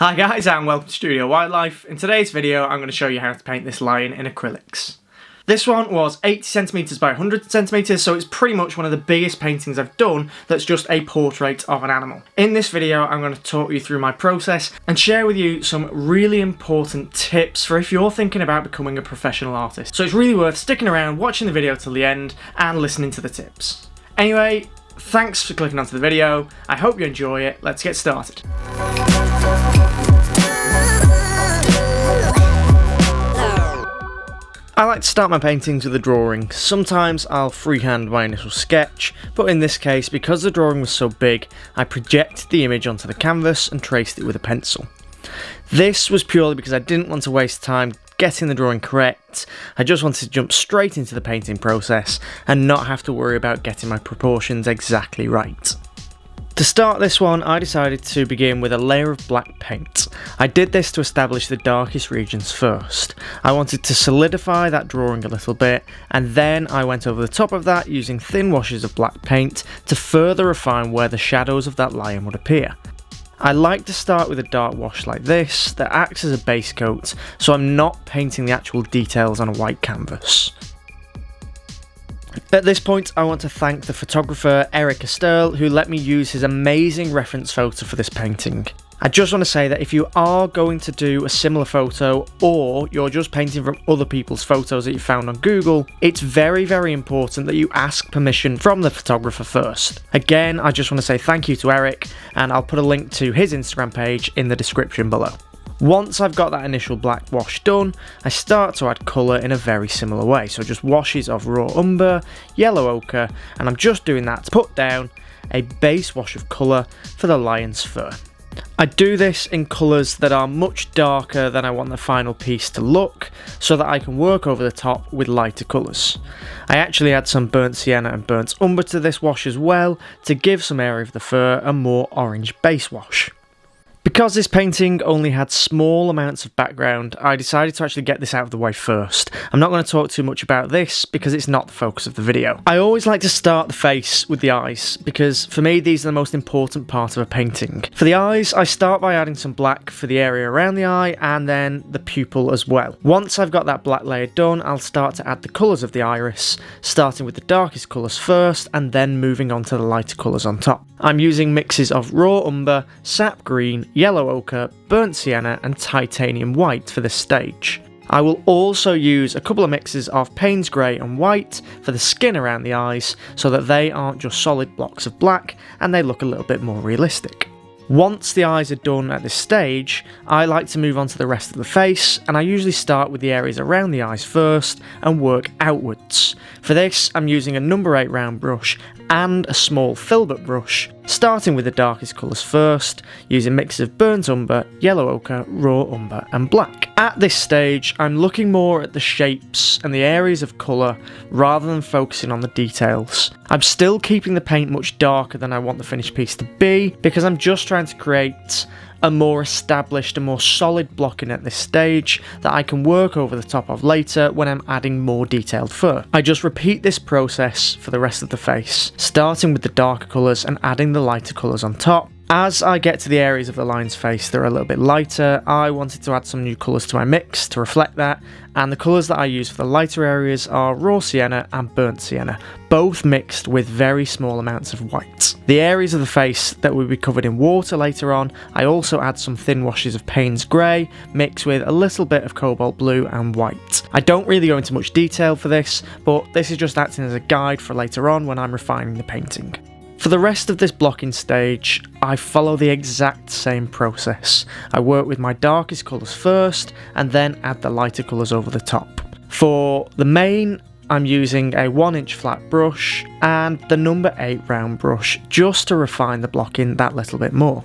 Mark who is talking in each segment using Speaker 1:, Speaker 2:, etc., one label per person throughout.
Speaker 1: Hi guys and welcome to Studio Wildlife. In today's video I'm going to show you how to paint this lion in acrylics. This one was 80cm by 100cm, so it's pretty much one of the biggest paintings I've done that's just a portrait of an animal. In this video I'm going to talk you through my process and share with you some really important tips for if you're thinking about becoming a professional artist. So it's really worth sticking around, watching the video till the end and listening to the tips. Anyway, thanks for clicking onto the video, I hope you enjoy it, let's get started. I like to start my paintings with a drawing. Sometimes I'll freehand my initial sketch, but in this case, because the drawing was so big, I projected the image onto the canvas and traced it with a pencil. This was purely because I didn't want to waste time getting the drawing correct. I just wanted to jump straight into the painting process and not have to worry about getting my proportions exactly right. To start this one, I decided to begin with a layer of black paint. I did this to establish the darkest regions first. I wanted to solidify that drawing a little bit, and then I went over the top of that using thin washes of black paint to further refine where the shadows of that lion would appear. I like to start with a dark wash like this that acts as a base coat, so I'm not painting the actual details on a white canvas. At this point, I want to thank the photographer Eric Esterl, who let me use his amazing reference photo for this painting. I just want to say that if you are going to do a similar photo, or you're just painting from other people's photos that you found on Google, it's very, very important that you ask permission from the photographer first. Again, I just want to say thank you to Eric, and I'll put a link to his Instagram page in the description below. Once I've got that initial black wash done, I start to add colour in a very similar way, so just washes of raw umber, yellow ochre, and I'm just doing that to put down a base wash of colour for the lion's fur. I do this in colours that are much darker than I want the final piece to look, so that I can work over the top with lighter colours. I actually add some burnt sienna and burnt umber to this wash as well, to give some area of the fur a more orange base wash. Because this painting only had small amounts of background, I decided to actually get this out of the way first. I'm not going to talk too much about this because it's not the focus of the video. I always like to start the face with the eyes because for me these are the most important part of a painting. For the eyes, I start by adding some black for the area around the eye and then the pupil as well. Once I've got that black layer done, I'll start to add the colours of the iris, starting with the darkest colours first and then moving on to the lighter colours on top. I'm using mixes of raw umber, sap green, yellow ochre, burnt sienna and titanium white for this stage. I will also use a couple of mixes of Payne's grey and white for the skin around the eyes so that they aren't just solid blocks of black and they look a little bit more realistic. Once the eyes are done at this stage, I like to move on to the rest of the face, and I usually start with the areas around the eyes first and work outwards. For this, I'm using a number 8 round brush and a small filbert brush, starting with the darkest colours first, using mixes of burnt umber, yellow ochre, raw umber and black. At this stage, I'm looking more at the shapes and the areas of colour rather than focusing on the details. I'm still keeping the paint much darker than I want the finished piece to be because I'm just trying to create a more established and more solid blocking at this stage that I can work over the top of later when I'm adding more detailed fur. I just repeat this process for the rest of the face, starting with the darker colours and adding the lighter colours on top. As I get to the areas of the lion's face that are a little bit lighter, I wanted to add some new colours to my mix to reflect that, and the colours that I use for the lighter areas are raw sienna and burnt sienna, both mixed with very small amounts of white. The areas of the face that will be covered in water later on, I also add some thin washes of Payne's grey, mixed with a little bit of cobalt blue and white. I don't really go into much detail for this, but this is just acting as a guide for later on when I'm refining the painting. For the rest of this blocking stage, I follow the exact same process. I work with my darkest colours first and then add the lighter colours over the top. For the mane, I'm using a 1-inch flat brush and the number 8 round brush just to refine the blocking that little bit more.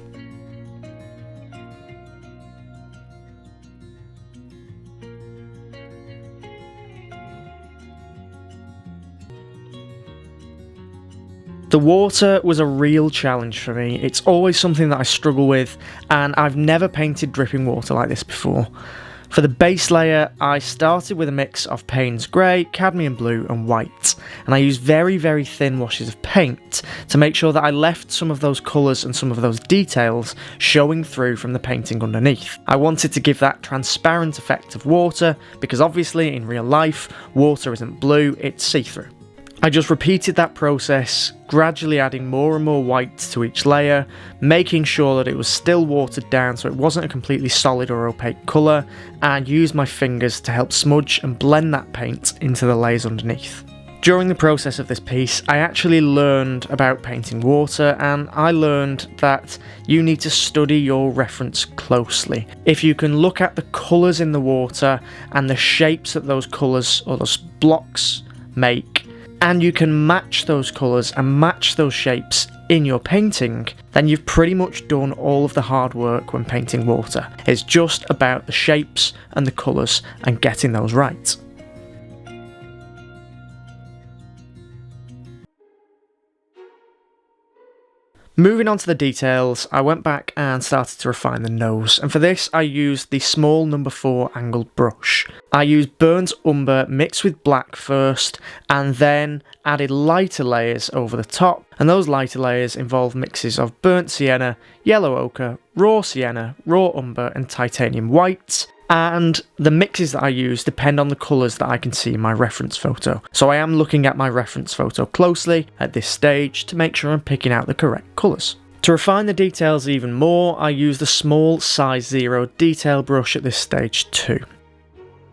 Speaker 1: The water was a real challenge for me. It's always something that I struggle with, and I've never painted dripping water like this before. For the base layer, I started with a mix of Payne's Grey, Cadmium Blue and White, and I used very, very thin washes of paint to make sure that I left some of those colours and some of those details showing through from the painting underneath. I wanted to give that transparent effect of water, because obviously in real life, water isn't blue, it's see-through. I just repeated that process, gradually adding more and more white to each layer, making sure that it was still watered down so it wasn't a completely solid or opaque colour, and used my fingers to help smudge and blend that paint into the layers underneath. During the process of this piece, I actually learned about painting water, and I learned that you need to study your reference closely. If you can look at the colours in the water and the shapes that those colours or those blocks make, and you can match those colours and match those shapes in your painting, then you've pretty much done all of the hard work when painting water. It's just about the shapes and the colours and getting those right. Moving on to the details, I went back and started to refine the nose, and for this I used the small number 4 angled brush. I used burnt umber mixed with black first, and then added lighter layers over the top, and those lighter layers involve mixes of burnt sienna, yellow ochre, raw sienna, raw umber and titanium white. And the mixes that I use depend on the colours that I can see in my reference photo. So I am looking at my reference photo closely at this stage to make sure I'm picking out the correct colours. To refine the details even more, I use the small size 0 detail brush at this stage too.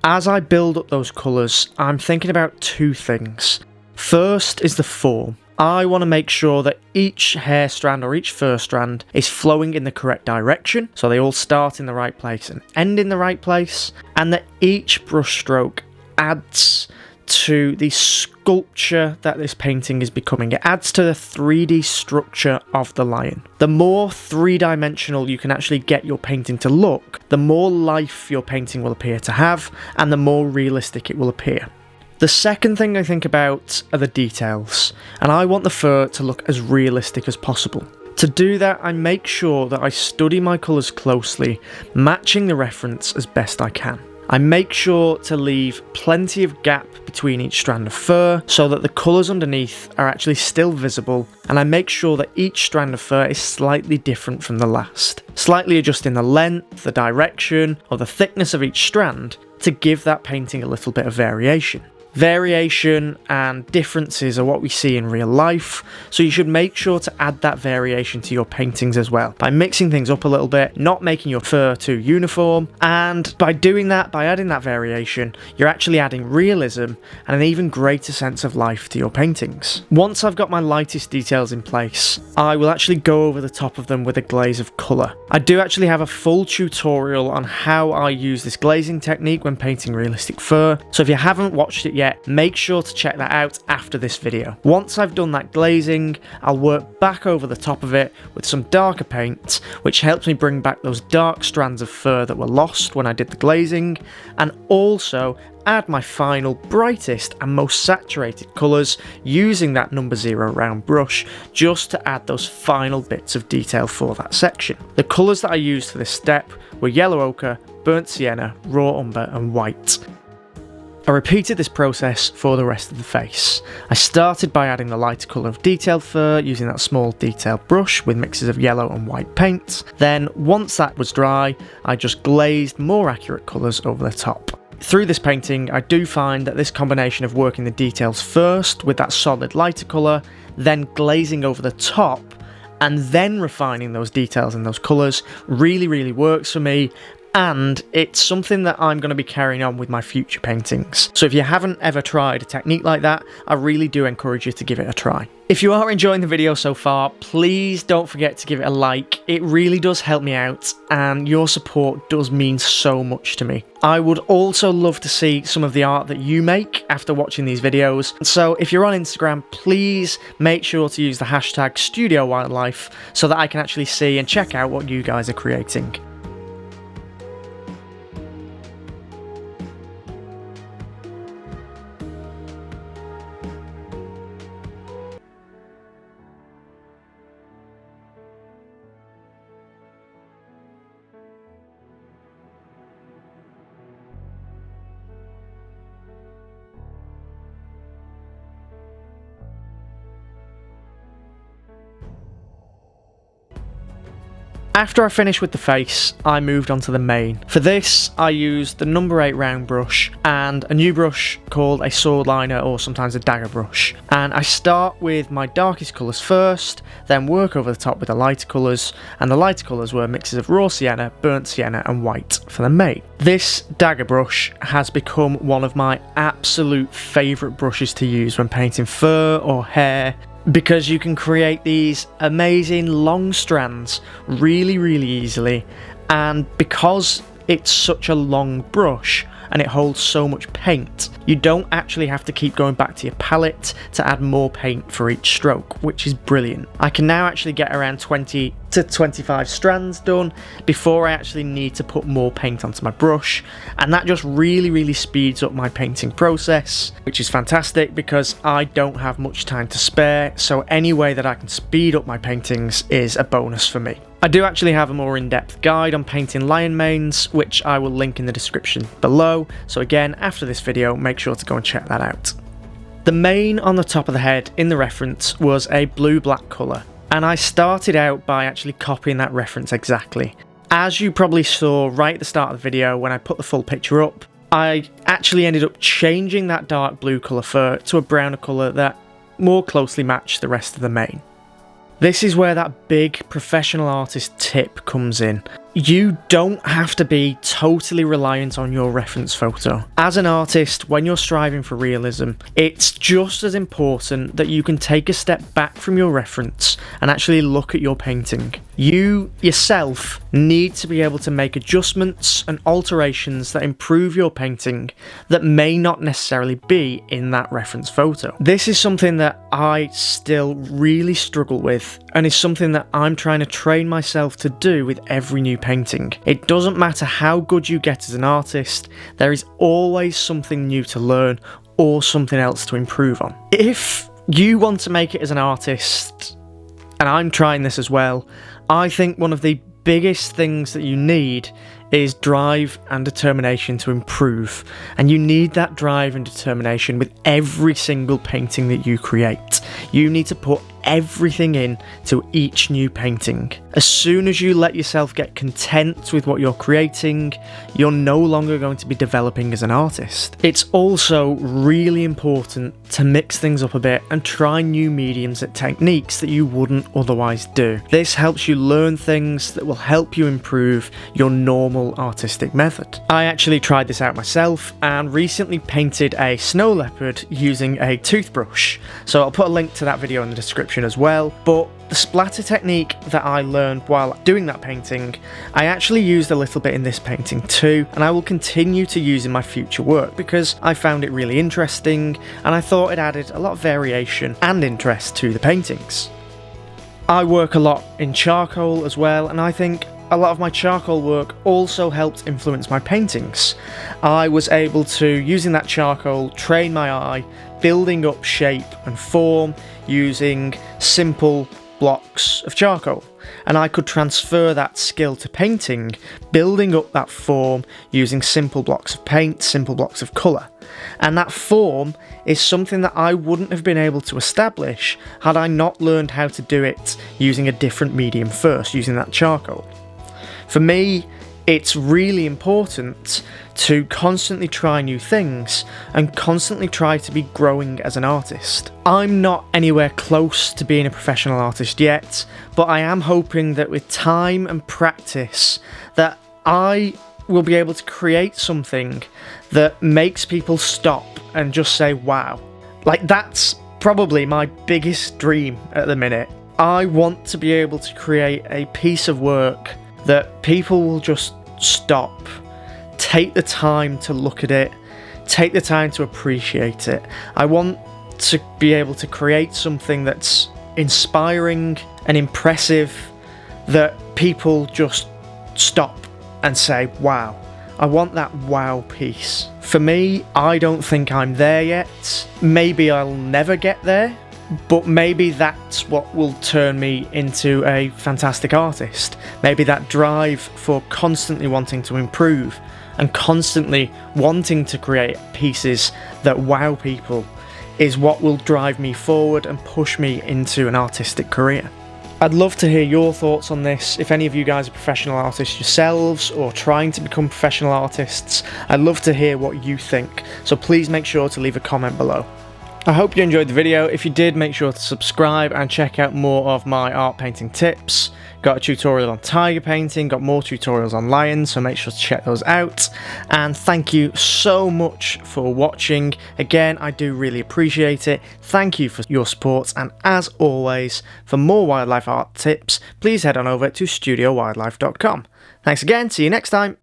Speaker 1: As I build up those colours, I'm thinking about two things. First is the form. I want to make sure that each hair strand or each fur strand is flowing in the correct direction, so they all start in the right place and end in the right place, and that each brush stroke adds to the sculpture that this painting is becoming. It adds to the 3D structure of the lion. The more three-dimensional you can actually get your painting to look, the more life your painting will appear to have, and the more realistic it will appear. The second thing I think about are the details, and I want the fur to look as realistic as possible. To do that, I make sure that I study my colours closely, matching the reference as best I can. I make sure to leave plenty of gap between each strand of fur so that the colours underneath are actually still visible, and I make sure that each strand of fur is slightly different from the last, slightly adjusting the length, the direction, or the thickness of each strand to give that painting a little bit of variation. Variation and differences are what we see in real life, so you should make sure to add that variation to your paintings as well, by mixing things up a little bit, not making your fur too uniform, and by doing that, by adding that variation, you're actually adding realism and an even greater sense of life to your paintings. Once I've got my lightest details in place, I will actually go over the top of them with a glaze of colour. I do actually have a full tutorial on how I use this glazing technique when painting realistic fur, so if you haven't watched it yet, make sure to check that out after this video. Once I've done that glazing, I'll work back over the top of it with some darker paint, which helps me bring back those dark strands of fur that were lost when I did the glazing, and also add my final brightest and most saturated colours using that number 0 round brush just to add those final bits of detail for that section. The colours that I used for this step were yellow ochre, burnt sienna, raw umber and white. I repeated this process for the rest of the face. I started by adding the lighter colour of detailed fur using that small detailed brush with mixes of yellow and white paint. Then, once that was dry, I just glazed more accurate colours over the top. Through this painting, I do find that this combination of working the details first with that solid lighter colour, then glazing over the top, and then refining those details and those colours really works for me. And it's something that I'm going to be carrying on with my future paintings. So if you haven't ever tried a technique like that, I really do encourage you to give it a try. If you are enjoying the video so far, please don't forget to give it a like. It really does help me out, and your support does mean so much to me. I would also love to see some of the art that you make after watching these videos. So if you're on Instagram, please make sure to use the hashtag Studio Wildlife so that I can actually see and check out what you guys are creating. After I finished with the face, I moved on to the mane. For this, I used the number 8 round brush and a new brush called a sword liner, or sometimes a dagger brush. And I start with my darkest colours first, then work over the top with the lighter colours, and the lighter colours were mixes of raw sienna, burnt sienna and white for the mane. This dagger brush has become one of my absolute favourite brushes to use when painting fur or hair, because you can create these amazing long strands really easily, and because it's such a long brush and it holds so much paint, you don't actually have to keep going back to your palette to add more paint for each stroke, which is brilliant. I can now actually get around 20 to 25 strands done before I actually need to put more paint onto my brush, and that just really speeds up my painting process, which is fantastic because I don't have much time to spare, so any way that I can speed up my paintings is a bonus for me. I do actually have a more in-depth guide on painting lion manes, which I will link in the description below, so again, after this video, make sure to go and check that out. The mane on the top of the head in the reference was a blue-black colour, and I started out by actually copying that reference exactly. As you probably saw right at the start of the video when I put the full picture up, I actually ended up changing that dark blue colour fur to a browner colour that more closely matched the rest of the mane. This is where that big professional artist tip comes in. You don't have to be totally reliant on your reference photo. As an artist, when you're striving for realism, it's just as important that you can take a step back from your reference and actually look at your painting. You yourself need to be able to make adjustments and alterations that improve your painting that may not necessarily be in that reference photo. This is something that I still really struggle with, and is something that I'm trying to train myself to do with every new painting. It doesn't matter how good you get as an artist, there is always something new to learn or something else to improve on. If you want to make it as an artist, and I'm trying this as well, I think one of the biggest things that you need is drive and determination to improve, and you need that drive and determination with every single painting that you create. You need to put everything in to each new painting. As soon as you let yourself get content with what you're creating, you're no longer going to be developing as an artist. It's also really important to mix things up a bit and try new mediums and techniques that you wouldn't otherwise do. This helps you learn things that will help you improve your normal artistic method. I actually tried this out myself and recently painted a snow leopard using a toothbrush, so I'll put a link to that video in the description as well. But the splatter technique that I learned while doing that painting, I actually used a little bit in this painting too, and I will continue to use in my future work because I found it really interesting and I thought it added a lot of variation and interest to the paintings. I work a lot in charcoal as well, and I think a lot of my charcoal work also helped influence my paintings. I was able to, using that charcoal, train my eye, building up shape and form using simple blocks of charcoal, and I could transfer that skill to painting, building up that form using simple blocks of paint, simple blocks of colour. And that form is something that I wouldn't have been able to establish had I not learned how to do it using a different medium first, using that charcoal. For me, it's really important to constantly try new things and constantly try to be growing as an artist. I'm not anywhere close to being a professional artist yet, but I am hoping that with time and practice that I will be able to create something that makes people stop and just say wow. Like, that's probably my biggest dream at the minute. I want to be able to create a piece of work that people will just stop, take the time to look at it, take the time to appreciate it. I want to be able to create something that's inspiring and impressive, that people just stop and say, wow. I want that wow piece. For me, I don't think I'm there yet. Maybe I'll never get there, but maybe that's what will turn me into a fantastic artist. Maybe that drive for constantly wanting to improve and constantly wanting to create pieces that wow people is what will drive me forward and push me into an artistic career. I'd love to hear your thoughts on this. If any of you guys are professional artists yourselves or trying to become professional artists, I'd love to hear what you think. So please make sure to leave a comment below. I hope you enjoyed the video. If you did, make sure to subscribe and check out more of my art painting tips. Got a tutorial on tiger painting, got more tutorials on lions, so make sure to check those out. And thank you so much for watching. Again, I do really appreciate it. Thank you for your support, and as always, for more wildlife art tips, please head on over to studiowildlife.com. Thanks again, see you next time.